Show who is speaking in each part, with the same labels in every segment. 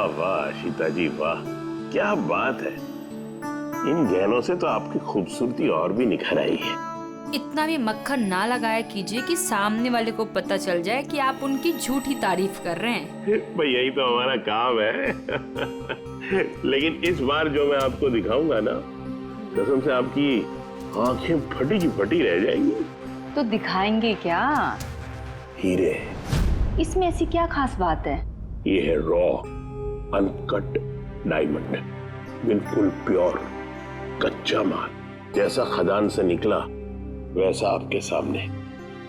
Speaker 1: वाह आशिता जी वाह, क्या बात है। इन गहनों से तो आपकी खूबसूरती और भी निखर आई है।
Speaker 2: इतना भी मक्खन ना लगाया कीजिए कि सामने वाले को पता चल जाए कि आप उनकी झूठी तारीफ कर रहे हैं।
Speaker 1: भाई यही तो हमारा काम है। लेकिन इस बार जो मैं आपको दिखाऊंगा ना, कसम से आपकी आंखें फटी की फटी रह जाएंगी।
Speaker 3: तो दिखाएंगे क्या?
Speaker 1: हीरे।
Speaker 3: इसमें ऐसी क्या खास बात है?
Speaker 1: ये है रॉ अनकट डायमंड, बिल्कुल प्योर कच्चा माल, जैसा खदान से निकला वैसा आपके सामने।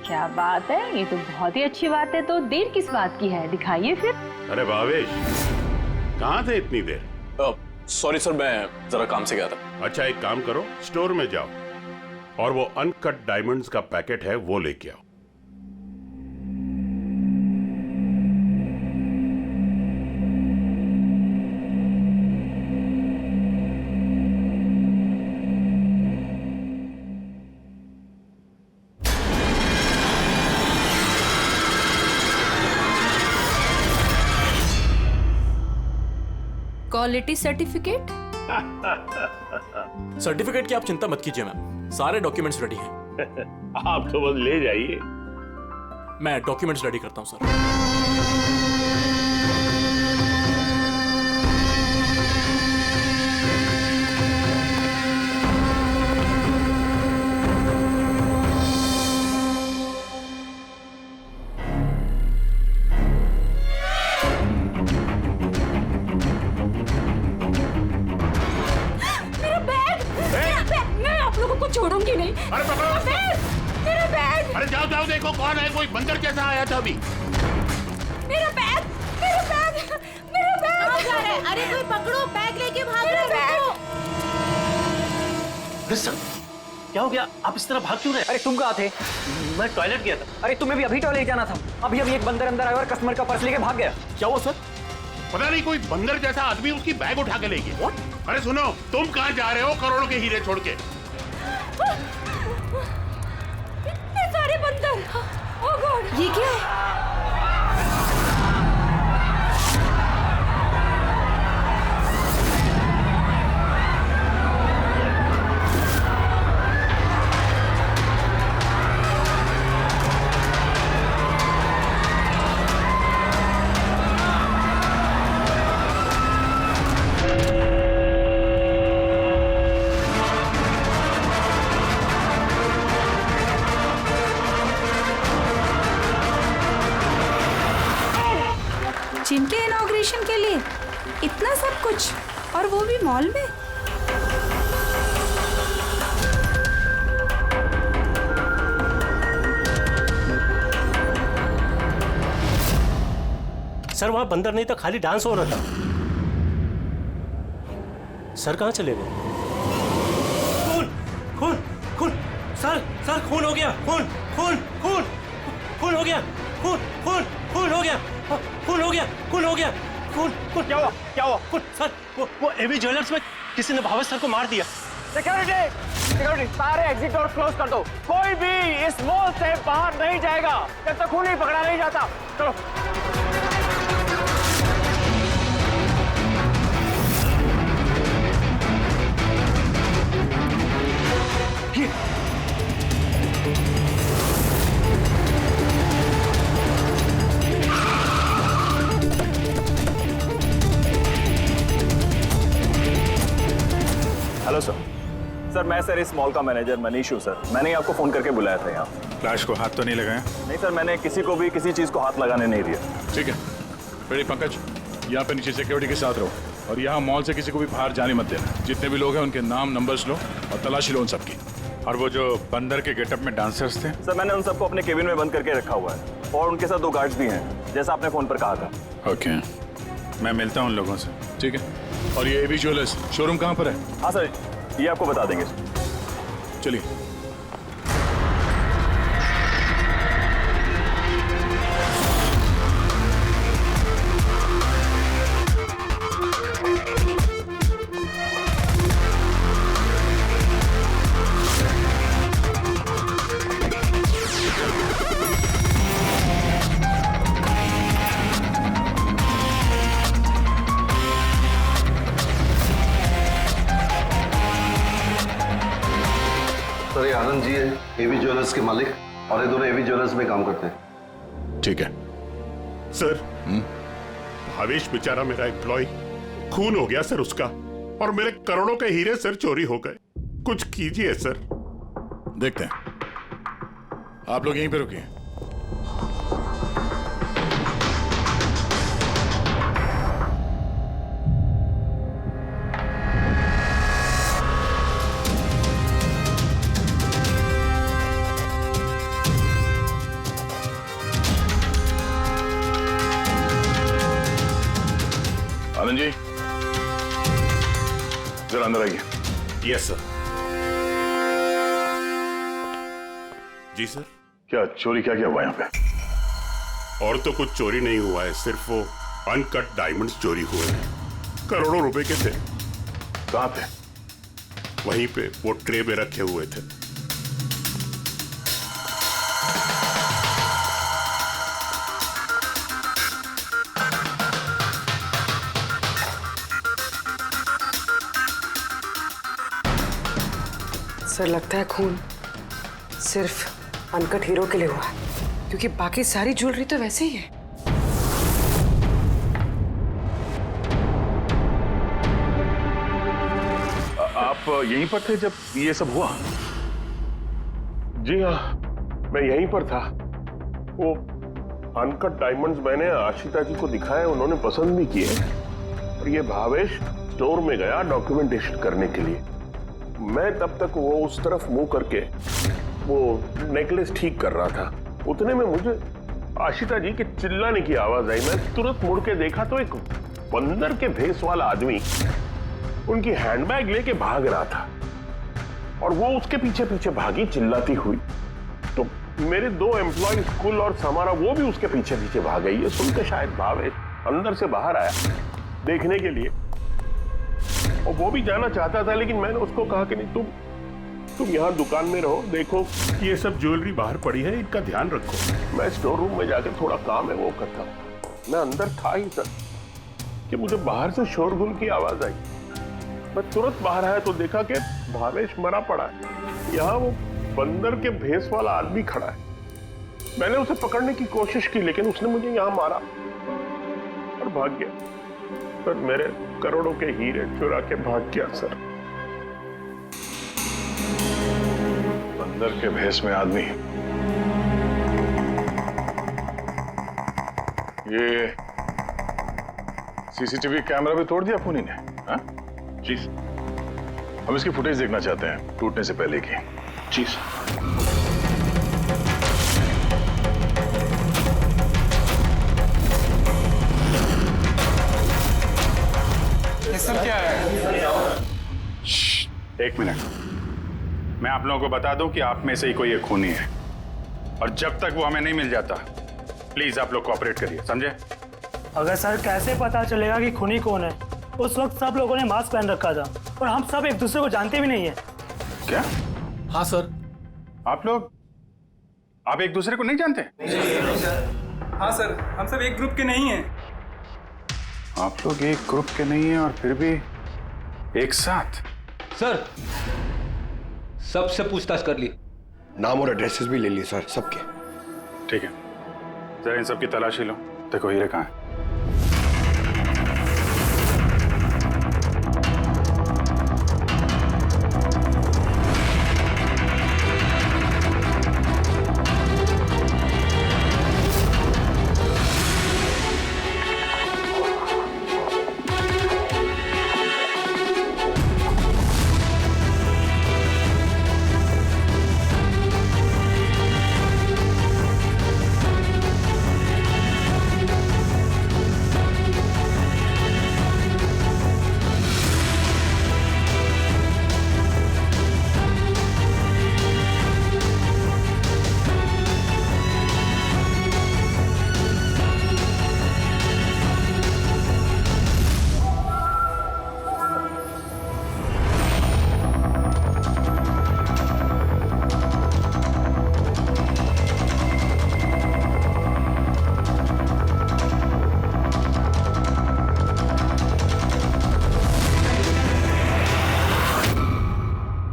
Speaker 3: क्या बात है, ये तो बहुत ही अच्छी बात है। तो देर किस बात की है, दिखाइए फिर।
Speaker 1: अरे भावेश, कहाँ थे इतनी देर?
Speaker 4: सॉरी सर, मैं जरा काम से गया था।
Speaker 1: अच्छा एक काम करो, स्टोर में जाओ और वो अनकट डायमंड्स का पैकेट है वो लेके आओ।
Speaker 2: Quality certificate?
Speaker 4: सर्टिफिकेट की आप चिंता मत कीजिए मैम, सारे डॉक्यूमेंट्स रेडी हैं।
Speaker 1: आप तो बस ले जाइए।
Speaker 4: मैं डॉक्यूमेंट्स रेडी करता हूं सर।
Speaker 2: छोड़ूंगी नहीं।
Speaker 1: अरे पकड़ो
Speaker 2: मेरा बैग।
Speaker 1: अरे जाओ जाओ, देखो कौन है, कोई बंदर जैसा आया था अभी।
Speaker 2: मेरा बैग।
Speaker 5: कहाँ जा रहे हैं? अरे कोई पकड़ो, बैग लेके भाग रहे हैं।
Speaker 6: अरे सर, क्या हो गया? आप इस तरह भाग क्यों रहे?
Speaker 7: अरे तुम कहाँ थे?
Speaker 6: मैं टॉयलेट गया था।
Speaker 7: अरे तुम्हें भी अभी टॉयलेट जाना था। अभी एक बंदर अंदर आया और कस्टमर का पर्स लेके भाग गया।
Speaker 4: क्या हुआ सर?
Speaker 1: पता नहीं कोई बंदर जैसा आदमी उसकी बैग उठा के ले गया। अरे सुनो, तुम कहाँ जा रहे हो करोड़ों के हीरे छोड़ के?
Speaker 2: इतने सारे बंदर। ओह गॉड, ये क्या है?
Speaker 8: जिनके इनॉग्रेशन के लिए इतना सब कुछ, और वो भी मॉल में।
Speaker 6: सर वहां बंदर नहीं था, खाली डांस हो रहा था। सर कहाँ चले गए? खून खून खून सर, सर खून हो गया। खून खून खून खून हो गया। खून खून खून हो गया। खून हो गया। खून हो गया। खून खून क्या हुआ? क्या हुआ? खून सर, वो एवी ज्वेलर्स में किसी ने भावेश सर को मार दिया।
Speaker 7: सिक्योरिटी, सिक्योरिटी, सारे एग्जिट डोर क्लोज कर दो। कोई भी इस मॉल से बाहर नहीं जाएगा जब तक खून नहीं पकड़ा नहीं जाता। चलो। Hello sir. सर मैं सर इस मॉल का मैनेजर मनीष हूँ सर। मैंने आपको फोन करके बुलाया था यहाँ।
Speaker 9: फ्लैश को हाथ तो नहीं लगाया?
Speaker 7: नहीं सर, मैंने किसी को भी किसी चीज को हाथ लगाने नहीं दिया।
Speaker 9: ठीक है, फिर पंकज यहाँ पे नीचे सिक्योरिटी के साथ रहो और यहाँ मॉल से किसी को भी बाहर जाने मत देना। जितने भी लोग हैं उनके नाम नंबर्स लो और तलाशी लो उन सबकी। और वो जो बंदर के गेटअप में डांसर्स थे?
Speaker 7: सर मैंने उन सबको अपने केबिन में बंद करके रखा हुआ है और उनके साथ 2 गार्ड्स भी हैं, जैसा आपने फोन पर कहा था।
Speaker 9: ओके, मैं मिलता हूँ उन लोगों से। ठीक है। और ये एवी ज्वेलर्स शोरूम कहाँ पर है?
Speaker 7: हाँ सर, ये आपको बता देंगे।
Speaker 9: चलिए।
Speaker 10: सर ये आनंद जी है, एवी ज्वेलर्स के मालिक, और ये दोनों एवी ज्वेलर्स में काम करते हैं।
Speaker 9: ठीक है
Speaker 1: सर, भावेश बेचारा मेरा एम्प्लॉय, खून हो गया सर उसका, और मेरे करोड़ों के हीरे सर चोरी हो गए। कुछ कीजिए सर।
Speaker 9: देखते हैं, आप लोग यहीं पे रुकिए। आनंद जी, जरा अंदर आइए।
Speaker 1: Yes sir. जी सर।
Speaker 9: क्या चोरी क्या हुआ यहाँ पे?
Speaker 1: और तो कुछ चोरी नहीं हुआ है, सिर्फ वो अनकट डायमंड्स चोरी हुए हैं। करोड़ों रुपए के थे।
Speaker 9: कहाँ पे?
Speaker 1: वहीं पे वो ट्रे में रखे हुए थे।
Speaker 11: सर लगता है खून सिर्फ अनकट हीरो के लिए हुआ है, क्योंकि बाकी सारी ज्वेलरी तो वैसे ही है।
Speaker 9: आप यहीं पर थे जब ये सब हुआ?
Speaker 1: जी हाँ, मैं यहीं पर था। वो अनकट डायमंड्स मैंने आशिता जी को दिखाए, उन्होंने पसंद भी किए। और ये भावेश स्टोर में गया डॉक्यूमेंटेशन करने के लिए। मैं तब तक वो उस तरफ मुंह करके वो नेकलेस ठीक कर रहा था। उतने में मुझे आशिता जी के चिल्लाने की आवाज आई। मैं तुरंत मुड़ के देखा तो एक बंदर के भेस वाला आदमी उनकी हैंडबैग लेके भाग रहा था, और वो उसके पीछे पीछे भागी चिल्लाती हुई। तो मेरे दो एम्प्लॉय कुल और समारा वो भी उसके पीछे पीछे भाग गई। ये सुनकर शायद भावेश अंदर से बाहर आया देखने के लिए, और वो भी जाना चाहता था, लेकिन मैंने उसको कहा कि नहीं, तुम यहाँ दुकान में रहो, देखो ये सब ज्वेलरी बाहर पड़ी है, इनका ध्यान रखो। मैं स्टोर रूम में जाकर थोड़ा काम है वो करता। मैं अंदर था ही सर कि मुझे बाहर से शोरगुल की आवाज आई। मैं तुरंत बाहर आया तो देखा कि भावेश मरा पड़ा है। यहाँ वो बंदर के भेस वाला आदमी खड़ा है। मैंने उसे पकड़ने की कोशिश की, लेकिन उसने मुझे यहाँ मारा और भाग गया। सर मेरे करोड़ों के हीरे चुरा के भाग गया सर।
Speaker 9: बंदर के भेस में आदमी। ये सीसीटीवी कैमरा भी तोड़ दिया खूनी ने? हाँ? जी सर। हम इसकी फुटेज देखना चाहते हैं टूटने से पहले की।
Speaker 1: जी सर।
Speaker 12: सब क्या है?
Speaker 9: एक मिनट, मैं आप लोगों को बता दूं कि आप में से ही कोई एक खूनी है, और जब तक वो हमें नहीं मिल जाता प्लीज आप लोग कोऑपरेट करिए, समझे?
Speaker 12: अगर सर कैसे पता चलेगा कि खूनी कौन है? उस वक्त सब लोगों ने मास्क पहन रखा था और हम सब एक दूसरे को जानते भी नहीं है।
Speaker 9: क्या?
Speaker 4: हाँ सर।
Speaker 9: आप एक दूसरे को नहीं जानते?
Speaker 12: हाँ सर, हम सब एक ग्रुप के नहीं हैं।
Speaker 9: आप लोग एक ग्रुप के नहीं हैं और फिर भी एक साथ?
Speaker 13: सर सबसे पूछताछ कर ली,
Speaker 14: नाम और एड्रेसेस भी ले लिए सर सबके।
Speaker 9: ठीक है, जरा इन सबकी तलाशी लो, देखो हीरे कहाँ हैं।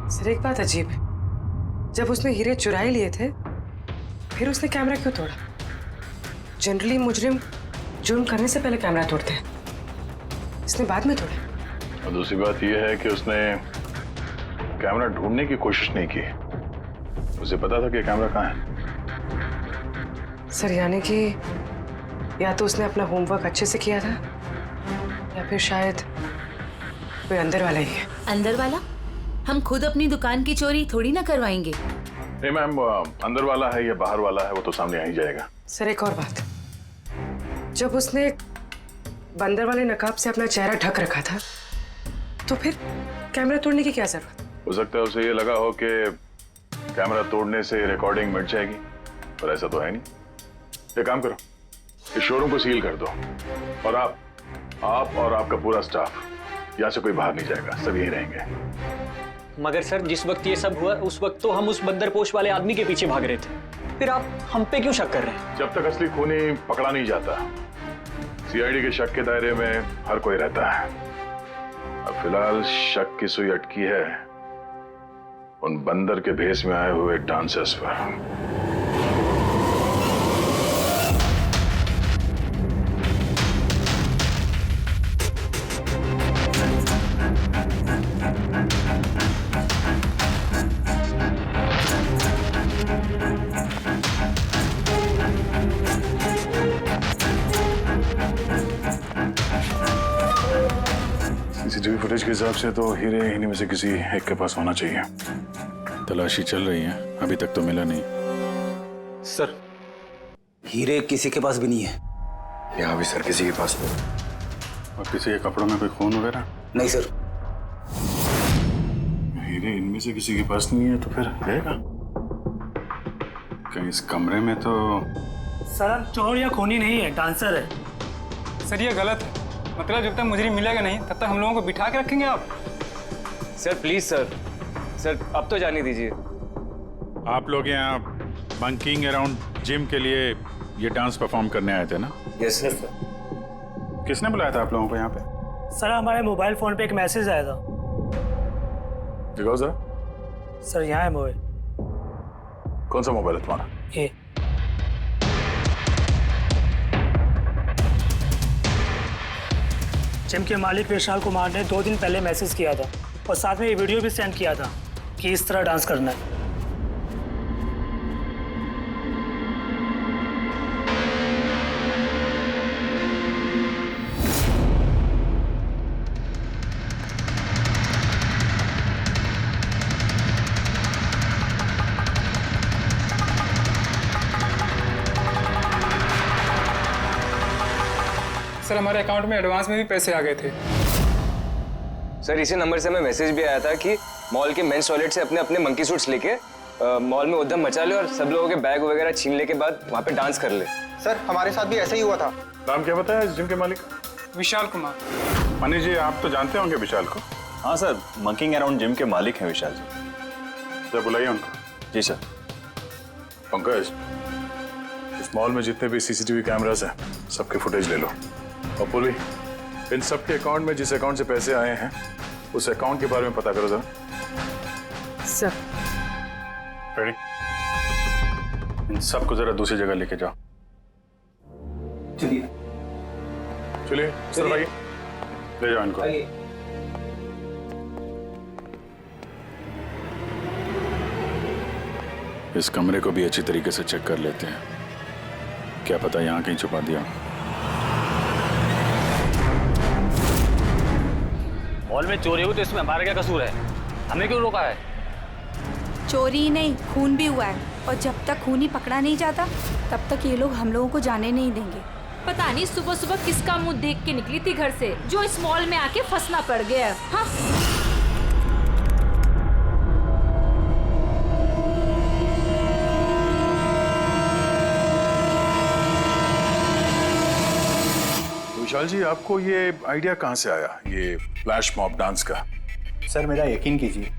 Speaker 11: सर एक बात अजीब है, जब उसने हीरे चुरा ही लिए थे फिर उसने कैमरा क्यों तोड़ा? जनरली मुजरिम जुर्म करने से पहले कैमरा तोड़ते हैं, इसने बाद में तोड़ा।
Speaker 9: और दूसरी बात यह है कि उसने कैमरा ढूंढने की कोशिश नहीं की, उसे पता था कि कैमरा कहाँ है।
Speaker 11: सर यानी कि या तो उसने अपना होमवर्क अच्छे से किया था या फिर शायद कोई अंदर वाला ही है।
Speaker 5: अंदर वाला? हम खुद अपनी दुकान की चोरी थोड़ी ना करवाएंगे।
Speaker 9: नहीं मैम, अंदर वाला है या बाहर वाला है वो तो सामने आ ही जाएगा।
Speaker 11: सर एक और बात, जब उसने बंदर वाले नकाब से अपना चेहरा ढक रखा था तो फिर कैमरा तोड़ने की क्या जरूरत?
Speaker 9: हो सकता है उसे ये लगा हो कि कैमरा तोड़ने से रिकॉर्डिंग मिट जाएगी, पर ऐसा तो है नहीं। एक काम करो, इस शोरूम को सील कर दो और आप और आपका पूरा स्टाफ यहाँ से कोई बाहर नहीं जाएगा, सब यहीं रहेंगे।
Speaker 6: मगर सर जिस वक्त ये सब हुआ उस वक्त तो हम उस बंदरपोश वाले आदमी के पीछे भाग रहे थे, फिर आप हम पे क्यों शक कर रहे हैं?
Speaker 9: जब तक असली खूनी पकड़ा नहीं जाता सीआईडी के शक के दायरे में हर कोई रहता है। अब फिलहाल शक की सुई अटकी है उन बंदर के भेष में आए हुए डांसर्स पर। सीसीटीवी फुटेज के हिसाब से तो हीरे इन्हीं में से किसी एक के पास होना चाहिए। तलाशी चल रही है, अभी तक तो मिला नहीं।
Speaker 13: सर हीरे किसी के पास भी नहीं है।
Speaker 14: यहाँ भी सर किसी के पास नहीं।
Speaker 9: और किसी के कपड़ों में कोई खून वगैरह?
Speaker 13: नहीं सर।
Speaker 9: हीरे इनमें से किसी के पास नहीं है तो फिर रहेगा कहीं इस कमरे में तो।
Speaker 12: सर हम चोर या खूनी नहीं है, डांसर है।
Speaker 15: सर ये गलत है, मतलब जब तक मुजरिम मिलेगा नहीं तब तक हम लोगों को बिठा के रखेंगे आप?
Speaker 7: सर प्लीज सर अब तो जाने दीजिए।
Speaker 9: आप लोग यहाँ बंकिंग अराउंड जिम के लिए ये डांस परफॉर्म करने आए थे ना?
Speaker 7: Yes sir.
Speaker 9: किसने बुलाया था आप लोगों को यहाँ पे?
Speaker 12: सर हमारे मोबाइल फोन पे एक मैसेज आया था।
Speaker 9: दिखाओ जरा।
Speaker 12: सर यहाँ है मोबाइल।
Speaker 9: कौन सा मोबाइल है तुम्हारा?
Speaker 12: ये जिम के मालिक विशाल कुमार ने 2 दिन पहले मैसेज किया था और साथ में ये वीडियो भी सेंड किया था कि इस तरह डांस करना है।
Speaker 15: सर हमारे अकाउंट में एडवांस में भी पैसे आ गए थे।
Speaker 7: सर इसी नंबर से हमें मैसेज भी आया था कि मॉल के मेंस टॉयलेट से अपने अपने मंकी सूट्स लेके मॉल में उद्यम मचा ले और सब लोगों के बैग वगैरह छीनने के बाद वहाँ पे डांस कर ले।
Speaker 16: सर हमारे साथ भी ऐसा ही हुआ था।
Speaker 9: नाम क्या बताया इस जिम के मालिक?
Speaker 15: विशाल कुमार।
Speaker 9: मनीष जी आप तो जानते होंगे विशाल को?
Speaker 17: हाँ सर, मंकिंग अराउंड जिम के मालिक हैं विशाल जी।
Speaker 9: जब बुलाइए उनको।
Speaker 17: जी सर।
Speaker 9: पंकज, इस मॉल में जितने भी सीसीटीवी कैमरास हैं सबके फुटेज ले लो। और पूर्वी, इन सबके अकाउंट में जिस अकाउंट से पैसे आए हैं उस अकाउंट के बारे में पता करो जरा।
Speaker 11: Sir
Speaker 9: ready? इन सबको जरा दूसरी जगह लेके जाओ।
Speaker 13: चलिए
Speaker 9: चलिए सर भाई, ले जाओ इनको। इस कमरे को भी अच्छी तरीके से चेक कर लेते हैं, क्या पता यहाँ कहीं छुपा दिया।
Speaker 7: मॉल में चोरी हुई तो इसमें हमारा क्या कसूर है? हमें क्यों रोका है?
Speaker 8: चोरी ही नहीं, खून भी हुआ है और जब तक खूनी पकड़ा नहीं जाता तब तक ये लोग हम लोगों को जाने नहीं देंगे।
Speaker 2: पता नहीं सुबह सुबह किसका मुंह देख के निकली थी घर से जो इस मॉल में आके फंसना पड़ गया। हाँ
Speaker 9: विशाल जी, आपको ये आइडिया कहाँ से आया, ये फ्लैश मॉब डांस का?
Speaker 16: सर मेरा यकीन कीजिए,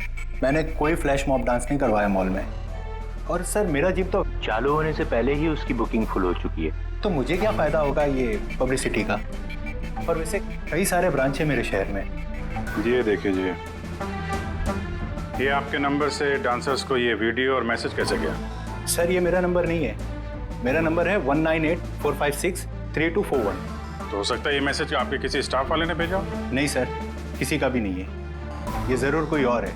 Speaker 16: मैंने कोई फ्लैश मॉब डांस नहीं करवाया मॉल में। और सर मेरा जिम तो चालू होने से पहले ही उसकी बुकिंग फुल हो चुकी है, तो मुझे क्या फायदा होगा ये पब्लिसिटी का। और वैसे कई सारे ब्रांच है मेरे शहर में।
Speaker 9: ये देखिए जी, ये आपके नंबर से डांसर्स को ये वीडियो और मैसेज कैसे गया?
Speaker 16: सर ये मेरा नंबर नहीं है, मेरा नंबर है 1984563241।
Speaker 9: तो हो सकता है ये मैसेज आपके किसी स्टाफ वाले ने भेजा हो?
Speaker 16: नहीं सर, किसी का भी नहीं है। ये जरूर कोई और है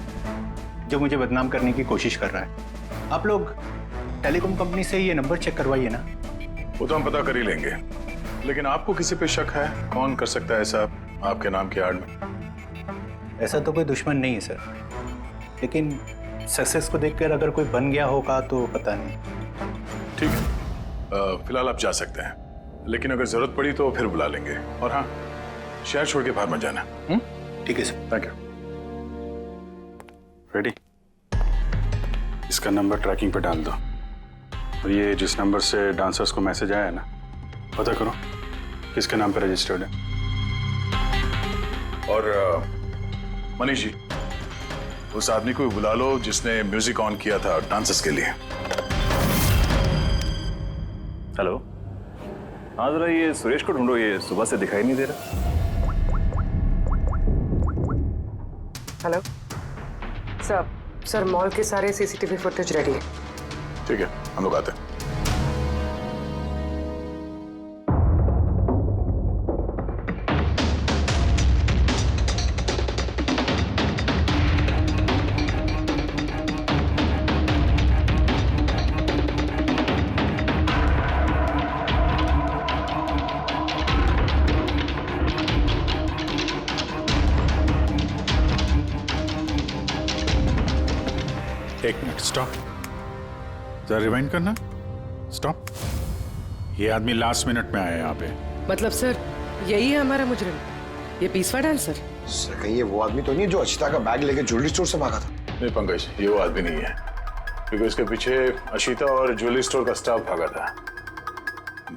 Speaker 16: जो मुझे बदनाम करने की कोशिश कर रहा है। आप लोग टेलीकॉम कंपनी से ये नंबर चेक करवाइए ना।
Speaker 9: वो तो हम पता कर ही लेंगे, लेकिन आपको किसी पे शक है? कौन कर सकता है ऐसा आपके नाम की आड़ में?
Speaker 16: ऐसा तो कोई दुश्मन नहीं है सर, लेकिन सक्सेस को देखकर अगर कोई बन गया होगा तो पता नहीं।
Speaker 9: ठीक है, फिलहाल आप जा सकते हैं, लेकिन अगर जरूरत पड़ी तो फिर बुला लेंगे। और हाँ, शहर छोड़ के बाहर मत जाना।
Speaker 16: ठीक है सर।
Speaker 9: Thank you. रेडी? इसका नंबर ट्रैकिंग पे डाल दो, और ये जिस नंबर से डांसर्स को मैसेज आया है ना, पता करो किसके नाम पे रजिस्टर्ड है। और मनीष जी, उस आदमी को बुला लो जिसने म्यूजिक ऑन किया था डांसर्स के लिए।
Speaker 17: हेलो, हाँ जरा ये सुरेश को ढूंढो, ये सुबह से दिखाई नहीं दे रहा।
Speaker 11: हेलो सर, मॉल के सारे सीसीटीवी फुटेज रेडी है।
Speaker 9: ठीक है, हम लोग आते हैं। एक मिनट, स्टॉप। जरा रिवाइंड करना। स्टॉप। ये आदमी लास्ट मिनट में आया यहाँ पे।
Speaker 11: मतलब सर, यही है हमारा मुजरिम, ये पीसवा डांसर?
Speaker 14: सर कहीं ये वो आदमी तो नहीं है जो अचिता का बैग लेके ज्वेलरी स्टोर से भागा था?
Speaker 9: नहीं पंकज, ये वो आदमी नहीं है, क्योंकि उसके पीछे अशिता और ज्वेलरी स्टोर का स्टाफ भागा था।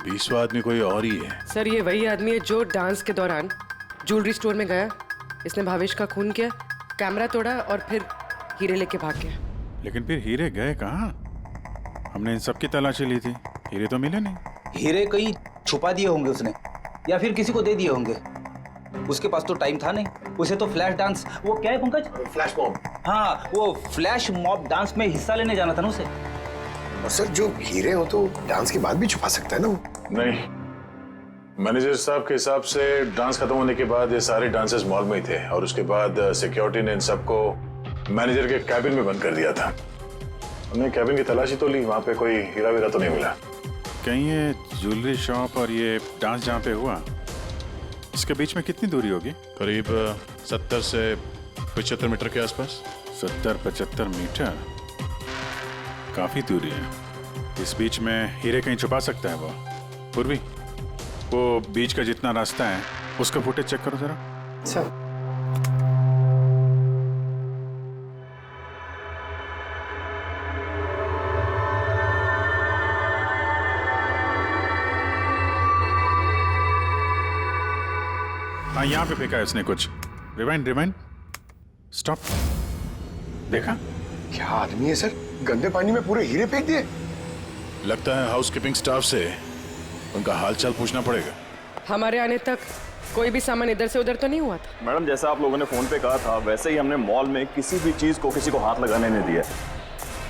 Speaker 9: 20वां आदमी कोई और ही है।
Speaker 11: सर ये वही आदमी है जो डांस के दौरान ज्वेलरी स्टोर में गया, इसने भावेश का खून किया, कैमरा तोड़ा और फिर हीरे लेके भाग गया।
Speaker 9: लेकिन फिर हीरे गए कहाँ? हमने इन सब की तलाशी ली थी, हीरे तो मिले नहीं।
Speaker 13: हीरे कहीं छुपा दिए होंगे उसने, या फिर किसी को दे दिए होंगे। उसके पास तो टाइम था नहीं, उसे तो फ्लैश डांस, वो क्या है पंकज?
Speaker 14: Flash mob.
Speaker 13: हाँ, वो फ्लैश मॉब डांस में हिस्सा लेने जाना था ना उसे।
Speaker 14: और सर जो हीरे हो तो डांस के बाद भी छुपा सकता है ना वो?
Speaker 9: नहीं, मैनेजर साहब के हिसाब से डांस खत्म होने के बाद ये सारे डांसर्स मॉल में ही थे, और उसके बाद सिक्योरिटी ने इन सबको मैनेजर के कैबिन में बंद कर दिया था। हमने कैबिन की तलाशी तो ली, वहां पे कोई हीरा वीरा तो नहीं मिला। कहीं ये ज्वेलरी शॉप और ये डांस जहाँ पे हुआ, इसके बीच में कितनी दूरी होगी? करीब 70 से 75 मीटर के आसपास। 70-75 मीटर, काफी दूरी है। इस बीच में हीरे कहीं छुपा सकता है वो। पूर्वी, वो बीच का जितना रास्ता है उसका फुटेज चेक करो जरा।
Speaker 11: सर
Speaker 9: हाँ, यहाँ पे फेंका है उसने कुछ। Rewind, stop. देखा?
Speaker 14: क्या आदमी है सर, गंदे पानी में पूरे हीरे फेंक दिए।
Speaker 9: लगता है हाउसकीपिंग स्टाफ से उनका हालचाल पूछना पड़ेगा।
Speaker 11: हमारे आने तक कोई भी सामान इधर से उधर तो नहीं हुआ था?
Speaker 17: मैडम, जैसा आप लोगों ने फोन पे कहा था वैसे ही हमने मॉल में किसी भी चीज को किसी को हाथ लगाने नहीं दिया।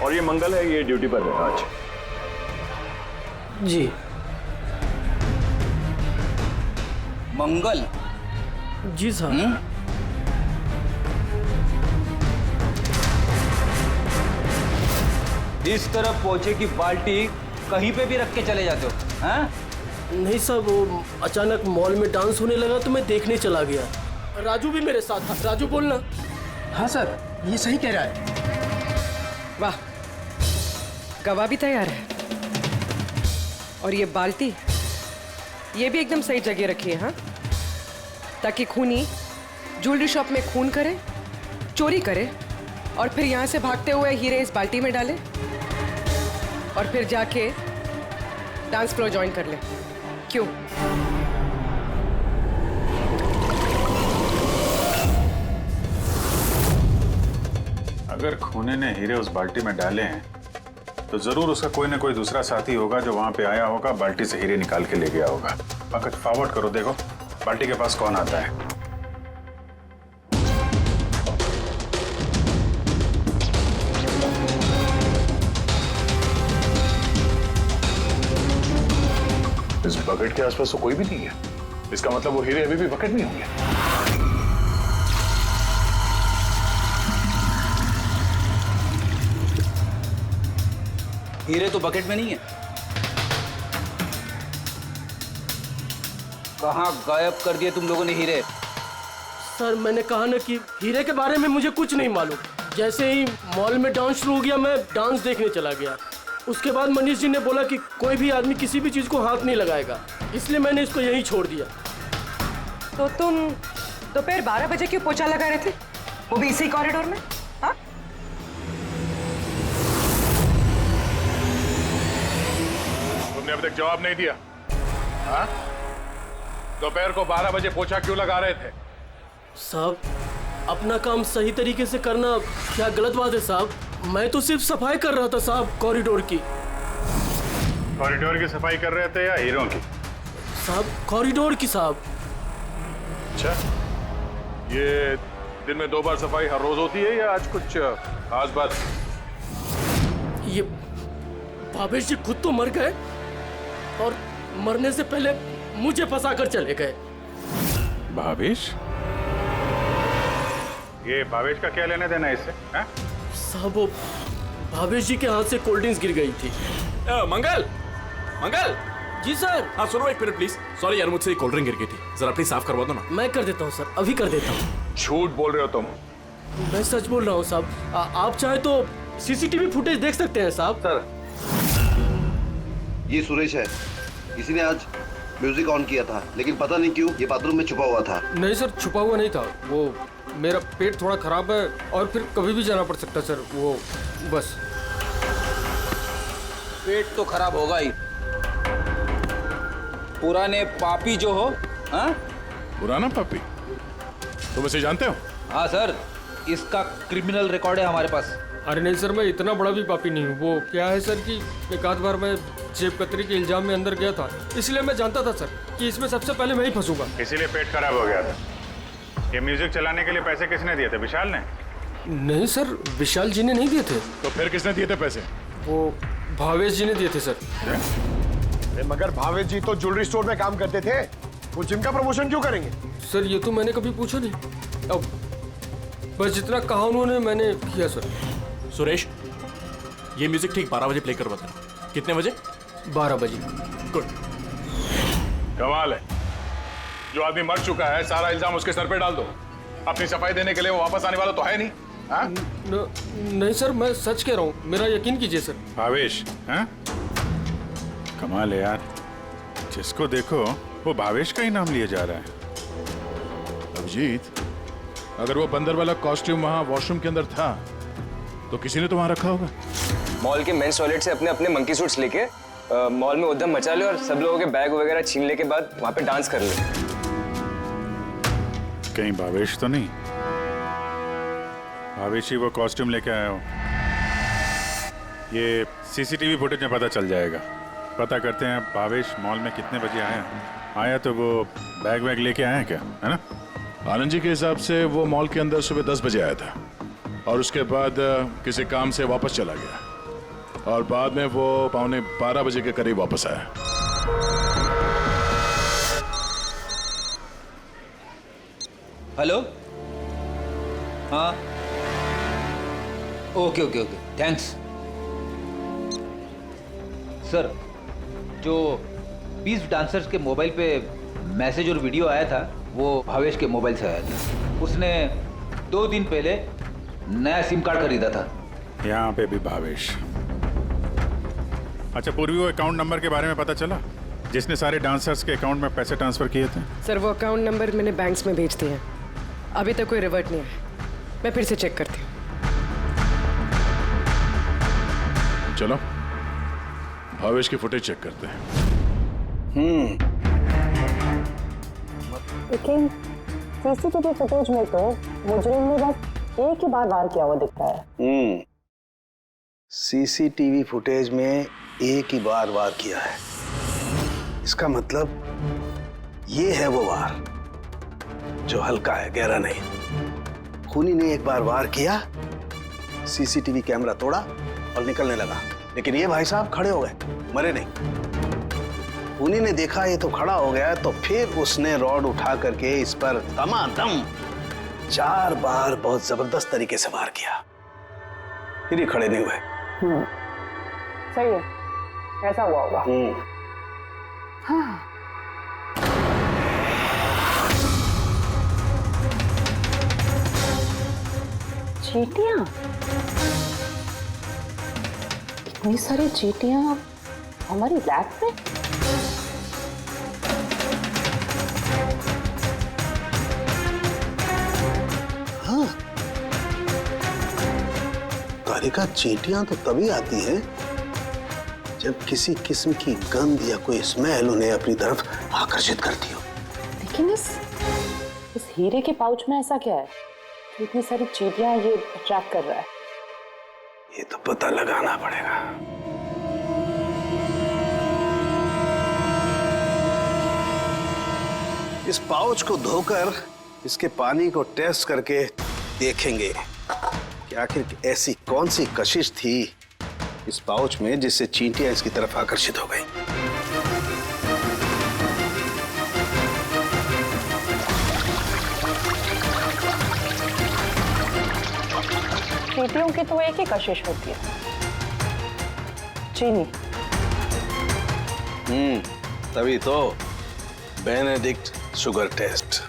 Speaker 17: और ये मंगल है, ये ड्यूटी पर है आज।
Speaker 13: जी मंगल?
Speaker 12: जी सर।
Speaker 13: इस तरफ पहुंचे कि बाल्टी कहीं पे भी रख के चले जाते हो, हैं?
Speaker 12: नहीं सर, वो अचानक मॉल में डांस होने लगा तो मैं देखने चला गया। राजू भी मेरे साथ था। राजू बोलना।
Speaker 18: हाँ सर, ये सही कह रहा है।
Speaker 11: वाह, गवाह भी तैयार है। और ये बाल्टी, ये भी एकदम सही जगह रखी है, हाँ? ताकि खूनी ज्वेलरी शॉप में खून करे, चोरी करे, और फिर यहाँ से भागते हुए हीरे इस बाल्टी में डाले, और फिर जाके डांस फ्लोर ज्वाइन कर ले। क्यों?
Speaker 9: अगर खूनी ने हीरे उस बाल्टी में डाले हैं तो जरूर उसका कोई ना कोई दूसरा साथी होगा जो वहां पे आया होगा, बाल्टी से हीरे निकाल के ले गया होगा। पंकज, फॉरवर्ड करो, देखो बाल्टी के पास कौन आता है। बकेट के आसपास तो कोई भी नहीं है। इसका मतलब वो हीरे अभी भी बकेट में होंगे।
Speaker 13: हीरे तो बकेट में नहीं है। कहाँ गायब कर दिए तुम लोगों ने हीरे?
Speaker 18: सर मैंने कहा ना कि हीरे के बारे में मुझे कुछ नहीं मालूम। जैसे ही मॉल में डांस शुरू हो गया मैं डांस देखने चला गया। उसके बाद मनीष जी ने बोला कि कोई भी आदमी किसी भी चीज को हाथ नहीं लगाएगा, इसलिए मैंने इसको यहीं छोड़ दिया।
Speaker 11: तो तुम दोपहर 12 बजे क्यों पोछा लगा रहे थे, वो भी इसी कॉरिडोर में? हाँ,
Speaker 9: तुमने अभी तक जवाब नहीं दिया। हाँ, दोपहर को 12 बजे पोछा क्यों लगा रहे थे?
Speaker 18: साहब अपना काम सही तरीके से करना क्या गलत बात है साहब? मैं तो सिर्फ सफाई कर रहा था साहब, कॉरिडोर की।
Speaker 9: कॉरिडोर की सफाई कर रहे थे या हीरों की?
Speaker 18: साहब कॉरिडोर की साहब।
Speaker 9: अच्छा, ये दिन में 2 बार सफाई हर रोज होती है या आज कुछ खास बात?
Speaker 18: ये भावेश जी खुद तो मर गए और मरने से पहले मुझे फंसा कर चले गए।
Speaker 9: भावेश? ये भावेश का क्या लेना देना इससे?
Speaker 18: साहब वो भावेश जी के हाथ से कोल्ड ड्रिंक्स गिर गई थी।
Speaker 4: मंगल, मंगल।
Speaker 18: जी सर।
Speaker 4: हाँ सुनो एक मिनट प्लीज। सॉरी यार, मुझसे कोल्ड ड्रिंक गिर गई थी, जरा प्लीज साफ करवा दो ना।
Speaker 18: मैं कर देता हूँ सर, अभी कर देता हूँ।
Speaker 9: झूठ बोल रहे हो तुम?
Speaker 18: मैं सच बोल रहा हूँ साहब। आप चाहे तो सीसीटीवी फुटेज देख सकते हैं साहब।
Speaker 10: सर ये सुरेश है, इसी ने आज म्यूजिक ऑन किया था, लेकिन पता नहीं क्यों ये बाथरूम में छुपा हुआ था।
Speaker 19: नहीं सर, छुपा हुआ नहीं था, वो मेरा पेट थोड़ा खराब है और फिर कभी भी जाना पड़ सकता सर, वो बस।
Speaker 13: पेट तो खराब होगा ही, पुराने पापी जो हो। हाँ,
Speaker 9: पुराना पापी? तुम इसे जानते हो?
Speaker 13: हाँ सर, इसका क्रिमिनल रिकॉर्ड है हमारे पास।
Speaker 19: अरे नहीं सर, मैं इतना बड़ा भी पापी नहीं हूँ। वो क्या है सर कि एक आध बार मैं जेब कतरी के इल्जाम में अंदर गया था, इसलिए मैं जानता था सर कि इसमें सबसे पहले मैं ही फंसूंगा।
Speaker 9: इसीलिए पेट खराब हो गया था। ये म्यूजिक चलाने के लिए पैसे किसने दिए थे? विशाल ने?
Speaker 19: नहीं सर, विशाल जी ने नहीं दिए थे।
Speaker 9: तो फिर किसने दिए थे पैसे?
Speaker 19: वो भावेश जी ने दिए थे सर।
Speaker 14: मगर भावेश जी तो ज्वेलरी स्टोर में काम करते थे, वो जिम का प्रमोशन क्यों करेंगे?
Speaker 19: सर ये तो मैंने कभी पूछा नहीं, अब बस जितना कहा उन्होंने मैंने किया सर।
Speaker 4: सुरेश, ये म्यूजिक ठीक 12 बजे प्ले करवा देना। कितने बजे?
Speaker 19: 12 बजे।
Speaker 4: गुड।
Speaker 9: कमाल है, जो आदमी मर चुका है सारा इल्जाम उसके सर पे डाल दो। अपनी सफाई देने के लिए वो वापस आने वाला तो है नहीं। हाँ?
Speaker 19: नहीं सर, मैं सच कह रहा हूँ, मेरा यकीन कीजिए सर।
Speaker 9: भावेश? हाँ? कमाल है यार, जिसको देखो वो भावेश का ही नाम लिया जा रहा है। अभिजीत, अगर वो बंदर वाला कॉस्ट्यूम वहाँ वॉशरूम के अंदर था तो किसी ने तो वहाँ रखा होगा।
Speaker 7: मॉल के मेंस टॉयलेट से अपने अपने मंकी सूट्स लेके मॉल में उद्यम मचा ले और सब लोगों के बैग वगैरह छीन ले के बाद वहाँ पे डांस कर ले।
Speaker 9: कहीं भावेश तो नहीं? भावेश ही वो कॉस्ट्यूम लेके आया हो? ये सीसीटीवी फुटेज में पता चल जाएगा। पता करते हैं भावेश मॉल में कितने बजे आया तो वो बैग वैग लेके आया क्या, है ना? आनंद जी के हिसाब से वो मॉल के अंदर सुबह 10 बजे आया था और उसके बाद किसी काम से वापस चला गया और बाद में वो 11:15 बजे के करीब वापस आया।
Speaker 13: हेलो, हाँ, okay okay okay, thanks sir. जो 20 डांसर्स के मोबाइल पे मैसेज और वीडियो आया था वो भावेश के मोबाइल से आया था। उसने 2 दिन पहले नया सिम कार्ड खरीदा था।
Speaker 9: यहाँ पे भी भावेश। अच्छा पूर्वी, वो अकाउंट नंबर के बारे में पता चला जिसने सारे डांसर्स के अकाउंट में पैसे ट्रांसफर किए थे?
Speaker 11: सर वो अकाउंट नंबर मैंने बैंक्स में भेज दिए हैं, अभी तक कोई रिवर्ट नहीं आया। मैं फिर से चेक करती हूँ।
Speaker 9: चलो भावेश की फुटेज चेक करते हैं।
Speaker 20: लेकिन सीसीटीवी फुटेज में तो मुजरिम ने बस एक ही बार वार किया हुआ दिखता है।
Speaker 10: सीसीटीवी फुटेज में एक ही बार वार किया है, इसका मतलब ये है वो वार जो हल्का है, गहरा नहीं। खूनी ने एक बार वार किया, सीसीटीवी कैमरा तोड़ा और निकलने लगा, लेकिन ये भाई साहब खड़े हो गए, मरे नहीं। खूनी ने देखा ये तो खड़ा हो गया है, तो फिर उसने रॉड उठा करके इस पर दमादम 4 बार बहुत जबरदस्त तरीके से वार किया, फिर ये खड़े नहीं हुए।
Speaker 20: सही है, ऐसा हुआ होगा। हाँ। चींटियां, इतनी सारी चींटियां हमारी लैब में।
Speaker 10: हाँ, कारिका, चींटियां तो तभी आती हैं जब किसी किस्म की गंध या कोई स्मेल उन्हें अपनी तरफ आकर्षित करती हो।
Speaker 20: लेकिन इस हीरे के पाउच में ऐसा क्या है कि इतनी सारी चींटियां ये अट्रैक्ट कर रहा है?
Speaker 10: ये तो पता लगाना पड़ेगा। इस पाउच को धोकर इसके पानी को टेस्ट करके देखेंगे कि आखिर ऐसी कौन सी कशिश थी इस पाउच में जिससे चींटियां इसकी तरफ आकर्षित हो गई।
Speaker 20: चींटियों की तो एक ही कशिश होती है, चीनी।
Speaker 10: तभी तो बेनेडिक्ट शुगर टेस्ट।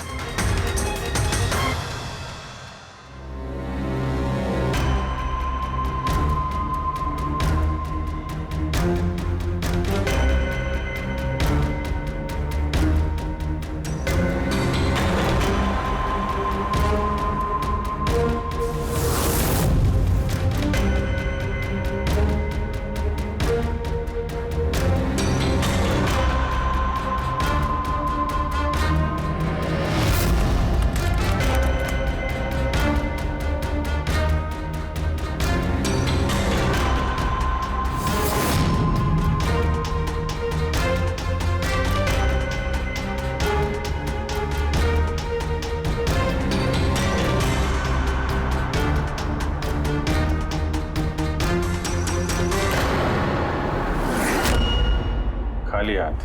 Speaker 9: खाली हाथ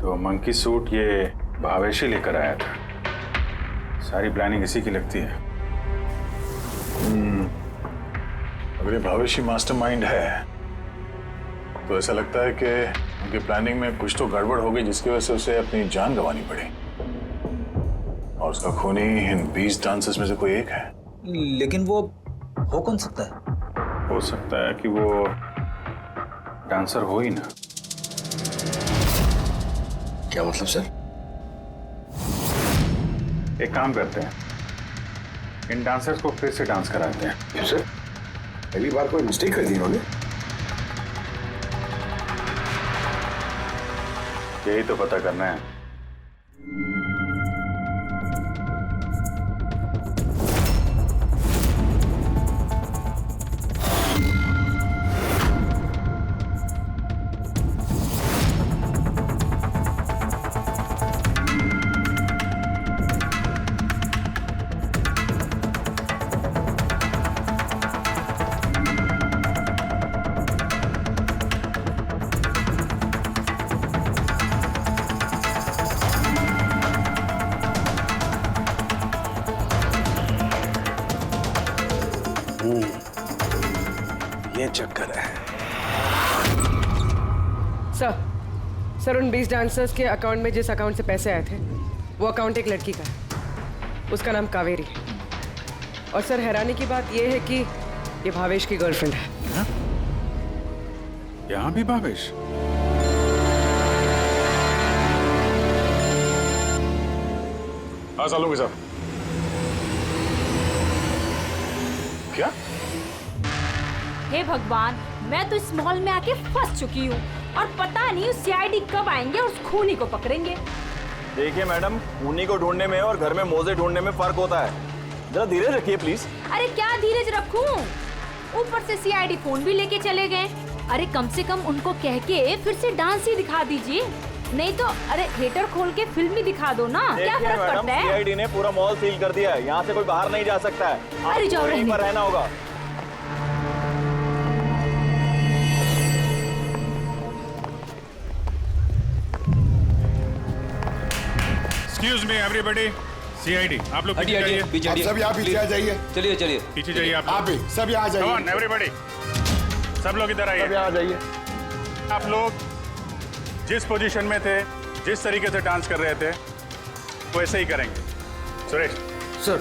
Speaker 9: तो मंकी सूट ये भावेश ही लेकर आया था। सारी प्लानिंग इसी की लगती है। अगर ये भावेशी मास्टरमाइंड है तो ऐसा लगता है कि उनकी प्लानिंग में कुछ तो गड़बड़ हो गई जिसकी वजह से उसे अपनी जान गंवानी पड़ी, और उसका खूनी इन 20 डांसर्स में से कोई एक है।
Speaker 13: लेकिन वो हो कौन सकता है?
Speaker 9: हो सकता है कि वो डांसर हो ही ना।
Speaker 14: क्या मतलब सर?
Speaker 9: एक काम करते हैं, इन डांसर्स को फिर से डांस कराते हैं।
Speaker 14: क्यों सर? पहली बार कोई मिस्टेक कर दी इन्होंने।
Speaker 9: यही तो पता करना है।
Speaker 10: ये चक्कर है।
Speaker 11: सर उन 20 डांसर्स के अकाउंट में जिस अकाउंट से पैसे आए थे वो अकाउंट एक लड़की का है, उसका नाम कावेरी है। और सर हैरानी की बात यह है कि ये भावेश की गर्लफ्रेंड है।
Speaker 9: यहाँ भी भावेश? हाँ सालों के साथ क्या?
Speaker 2: हे भगवान, मैं तो इस मॉल में आके फंस चुकी हूँ और पता नहीं उस सीआईडी कब आएंगे और उस खूनी को पकड़ेंगे।
Speaker 17: देखिए मैडम, खूनी को ढूंढने में और घर में मोजे ढूंढने में फर्क होता है। जरा धीरे रखिए प्लीज।
Speaker 2: अरे क्या धीरज रखूं? ऊपर से सीआईडी फोन भी लेके चले गए। अरे कम से कम उनको कह के फिर से डांस ही दिखा दीजिए, नहीं तो अरे थिएटर खोल के फिल्म ही दिखा दो ना। क्या फर्क पड़ता है?
Speaker 17: सीआईडी ने पूरा मॉल सील कर दिया है, यहाँ से कोई बाहर नहीं जा सकता है।
Speaker 2: अरे जाओ,
Speaker 17: यहीं पर रहना होगा।
Speaker 9: एक्सक्यूज मी एवरीबॉडी, सीआईडी आप लोग पीछे
Speaker 13: हटिए,
Speaker 9: जाइए।
Speaker 13: पीछे हटिए।
Speaker 14: सब यहाँ पीछे आ जाइए।
Speaker 13: चलिए चलिए
Speaker 9: पीछे जाइए आप
Speaker 14: आप भी सब यहाँ आ जाइए।
Speaker 9: कम ऑन एवरीबॉडी, सब लोग इधर आइए।
Speaker 14: सब यहाँ आ जाइए।
Speaker 9: आप लोग जिस पोजीशन में थे, जिस तरीके से डांस कर रहे थे, वैसे ही करेंगे। सुरेश
Speaker 19: सर।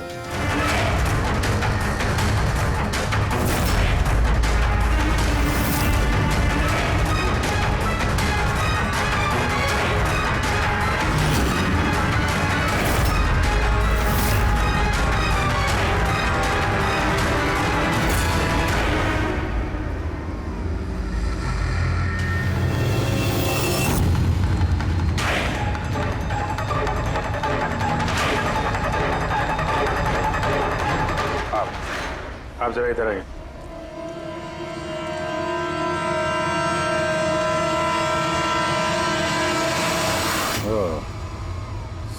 Speaker 9: आप जरा इधर आइए।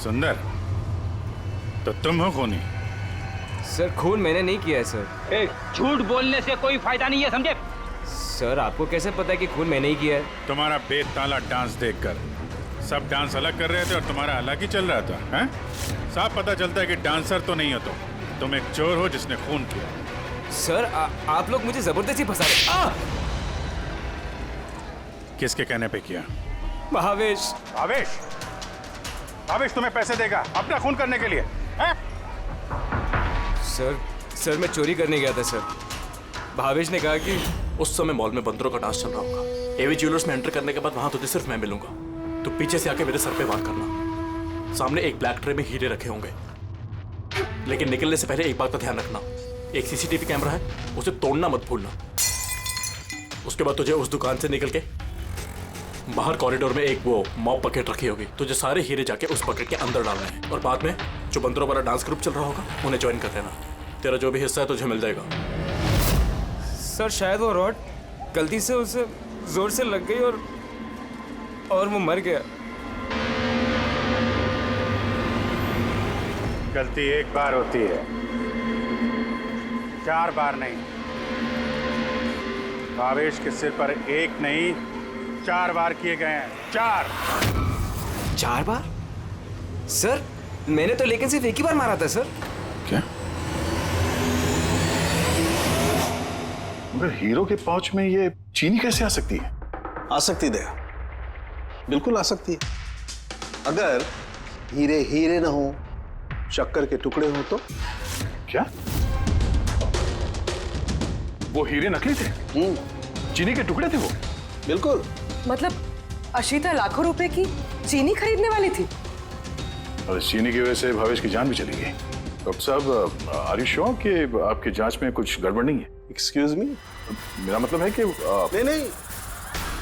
Speaker 9: सुंदर, तो तुम हो खूनी?
Speaker 7: सर खून मैंने नहीं किया है सर।
Speaker 13: झूठ बोलने से कोई फायदा नहीं है, समझे?
Speaker 7: सर आपको कैसे पता है कि खून मैंने ही किया है?
Speaker 9: तुम्हारा बेताला डांस देखकर सब डांस अलग कर रहे थे और तुम्हारा अलग ही चल रहा था, हैं? साफ पता चलता है कि डांसर तो नहीं हो तुम एक चोर हो जिसने खून किया।
Speaker 7: सर आप लोग मुझे जबरदस्ती फंसा रहे।
Speaker 9: किसके कहने पे किया?
Speaker 7: भावेश।
Speaker 9: भावेश? भावेश तुम्हें पैसे देगा अपना खून करने के लिए, हैं?
Speaker 7: सर मैं चोरी करने गया था सर। भावेश ने कहा कि
Speaker 4: उस समय मॉल में बंदरों का डांस चल रहा होगा। एवी ज्वेलर्स में एंटर करने के बाद वहां तुझे सिर्फ मैं मिलूंगा। तो पीछे से आके मेरे सर पे वार करना। सामने एक ब्लैक ट्रे में हीरे रखे होंगे, लेकिन निकलने से पहले एक बात का ध्यान रखना, एक सीसीटीवी कैमरा है, उसे तोड़ना मत भूलना। उसके बाद तुझे उस दुकान से निकल के बाहर कॉरिडोर में एक वो मॉप बकेट रखी होगी, तुझे सारे हीरे जाके उस बकेट के अंदर डालने हैं और बाद में जो बंदरों वाला डांस ग्रुप चल रहा होगा उन्हें ज्वाइन कर लेना। तेरा जो भी हिस्सा है तुझे मिल जाएगा।
Speaker 7: सर शायद वो रॉड गलती से उसे जोर से लग गई और वो मर गया।
Speaker 9: गलती एक बार होती है, 4 बार नहीं। भावेश के सिर पर एक नहीं 4 बार किए गए हैं।
Speaker 7: 4 बार? सर मैंने तो लेकिन सिर्फ एक ही बार मारा था सर।
Speaker 9: क्या?
Speaker 14: मगर हीरो के पाउच में ये चीनी कैसे आ सकती है?
Speaker 10: आ सकती दया, बिल्कुल आ सकती है। अगर हीरे हीरे ना हो, शक्कर के टुकड़े हो तो?
Speaker 14: क्या वो हीरे नकली थे? चीनी के टुकड़े थे वो?
Speaker 10: बिल्कुल।
Speaker 11: मतलब अशीता लाखों रुपए की चीनी खरीदने वाली थी
Speaker 14: और इस चीनी की वजह से भावेश की जान भी चली गई। डॉक्टर साहब, आर यू श्योर कि आपकी जांच में कुछ गड़बड़ नहीं है?
Speaker 10: Excuse me?
Speaker 14: मेरा मतलब है कि
Speaker 10: नहीं,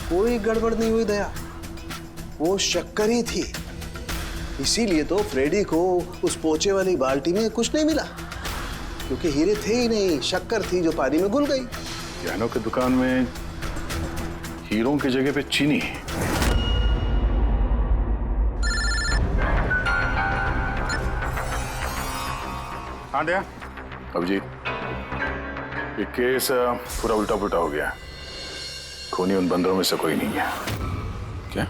Speaker 10: कोई गड़बड़ नहीं हुई दया, वो शक्कर ही थी। इसीलिए तो फ्रेडी को उस पोचे वाली बाल्टी में कुछ नहीं मिला, क्योंकि हीरे थे ही नहीं, शक्कर थी जो पानी में घुल गई।
Speaker 14: गहनों की दुकान में हीरों की जगह पे चीनी है।
Speaker 9: हाँ दया।
Speaker 14: अब जी ये केस पूरा उल्टा पुल्टा हो गया। खूनी उन बंदरों में से कोई नहीं है। क्या?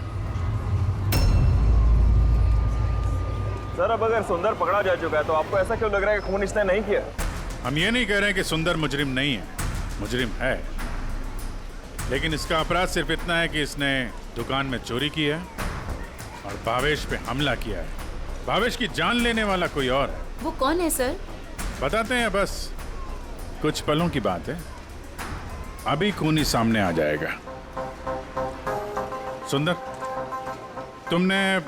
Speaker 17: सर अब अगर सुंदर पकड़ा जा चुका है तो आपको ऐसा क्यों लग रहा है कि खून इसने नहीं किया?
Speaker 9: हम ये नहीं कह रहे कि सुंदर मुजरिम नहीं है, मुजरिम है, लेकिन इसका अपराध सिर्फ इतना है कि इसने दुकान में चोरी की है और भावेश पे हमला किया है। भावेश की जान लेने वाला कोई और है।
Speaker 2: वो कौन है सर?
Speaker 9: बताते हैं, बस कुछ पलों की बात है, अभी खूनी सामने आ जाएगा। सुंदर, तुमने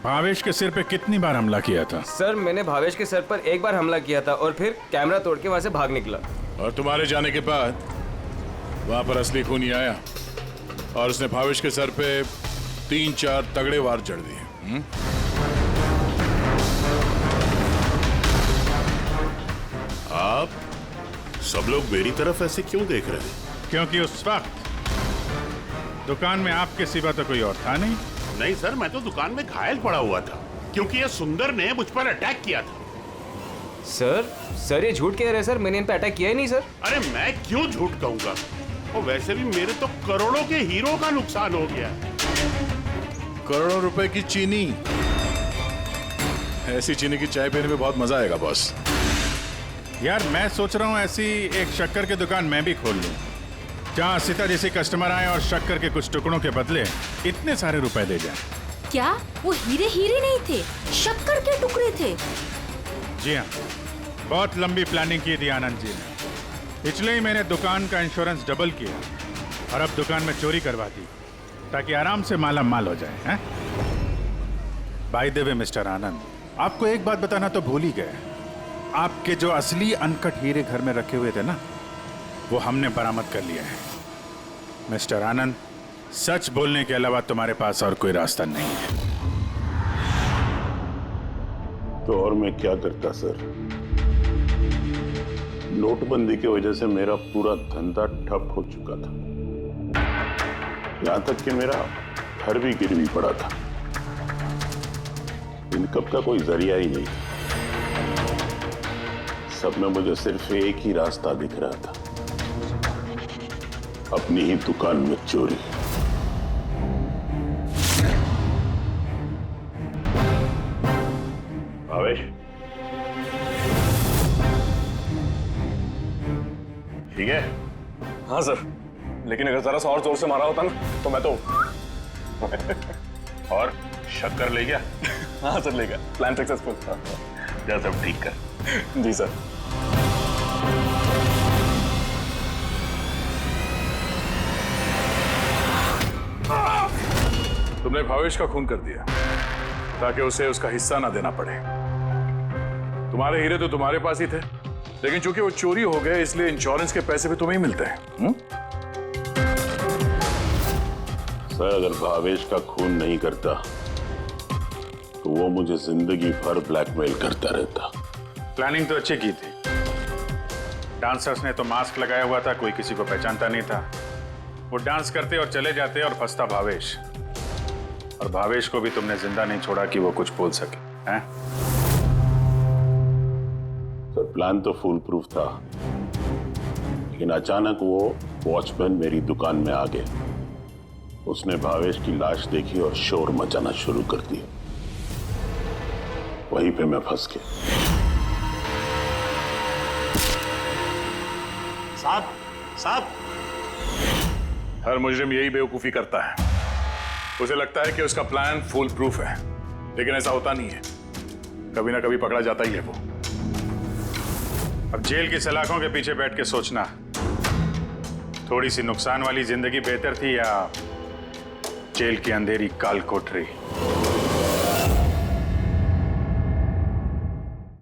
Speaker 9: भावेश के सिर पे कितनी बार हमला किया था?
Speaker 7: सर मैंने भावेश के सर पर एक बार हमला किया था और फिर कैमरा तोड़ के वहां से भाग निकला।
Speaker 9: और तुम्हारे जाने के बाद वहां पर असली खूनी आया और उसने भावेश के सर पे 3-4 तगड़े वार जड़ दिए।
Speaker 1: आप सब लोग मेरी तरफ ऐसे क्यों देख रहे हैं?
Speaker 9: क्योंकि उस वक्त दुकान में आपके सिवा तो कोई और था नहीं।
Speaker 1: नहीं सर, मैं तो दुकान में घायल पड़ा हुआ था क्योंकि ये सुंदर ने मुझ पर अटैक किया था।
Speaker 7: सर ये झूठ कह रहे हैं सर, मैंने इन पे अटैक किया ही नहीं सर।
Speaker 1: अरे मैं क्यों झूठ कहूंगा, और वैसे भी मेरे तो करोड़ों के हीरो का नुकसान हो गया।
Speaker 9: करोड़ों रुपए की चीनी ऐसी चीनी की चाय पीने में बहुत मजा आएगा बॉस। यार मैं सोच रहा हूँ ऐसी एक शक्कर की दुकान मैं भी खोल लूँ, जहाँ सीता जैसे कस्टमर आए और शक्कर के कुछ टुकड़ों के बदले इतने सारे रुपए दे जाएं।
Speaker 2: क्या वो हीरे हीरे नहीं थे, शक्कर के टुकड़े थे?
Speaker 9: जी हाँ, बहुत लंबी प्लानिंग की थी आनंद जी ने। इसलिए ही मैंने दुकान का इंश्योरेंस डबल किया और अब दुकान में चोरी करवा दी ताकि आराम से माला माल हो जाए। हैं? बाय द वे मिस्टर आनंद, आपको एक बात बताना तो भूल ही गए। आपके जो असली अनकट हीरे घर में रखे हुए थे ना, वो हमने बरामद कर लिए हैं। मिस्टर आनंद, सच बोलने के अलावा तुम्हारे पास और कोई रास्ता नहीं है।
Speaker 1: तो और मैं क्या करता सर? नोटबंदी की वजह से मेरा पूरा धंधा ठप हो चुका था, यहां तक कि मेरा घर भी गिरवी पड़ा था। इनकम का कोई जरिया ही नहीं था। सब में मुझे सिर्फ एक ही रास्ता दिख रहा था, अपनी ही दुकान में चोरी। भावेश, ठीक है?
Speaker 17: हाँ सर, लेकिन अगर जरा सा और जोर से मारा होता ना तो मैं तो
Speaker 1: और शक्कर ले गया?
Speaker 17: हाँ सर, ले गया। Plan successful.
Speaker 1: जा सब ठीक कर।
Speaker 17: जी सर।
Speaker 9: तुमने भावेश का खून कर दिया ताकि उसे उसका हिस्सा ना देना पड़े। तुम्हारे हीरे तो तुम्हारे पास ही थे, लेकिन चूंकि वो चोरी हो गए इसलिए इंश्योरेंस के पैसे भी तुम्हें ही मिलते हैं।
Speaker 1: सर, अगर भावेश का खून नहीं करता तो वो मुझे जिंदगी भर ब्लैकमेल करता रहता।
Speaker 9: प्लानिंग तो अच्छी की थी। डांसर्स ने तो मास्क लगाया हुआ था, कोई किसी को पहचानता नहीं था। वो डांस करते और चले जाते और फंसता भावेश, और भावेश को भी तुमने जिंदा नहीं छोड़ा कि वो कुछ बोल सके। हैं?
Speaker 1: सर, प्लान तो फुल प्रूफ था, लेकिन अचानक वो वॉचमैन मेरी दुकान में आ गया। उसने भावेश की लाश देखी और शोर मचाना शुरू कर दिया। वहीं पे मैं फंस गया।
Speaker 9: साहब, हर मुजरिम यही बेवकूफी करता है। उसे लगता है कि उसका प्लान फुल प्रूफ है, लेकिन ऐसा होता नहीं है। कभी ना कभी पकड़ा जाता ही है वो। अब जेल की सलाखों के पीछे बैठ के सोचना, थोड़ी सी नुकसान वाली जिंदगी बेहतर थी या जेल की अंधेरी काल कोठरी?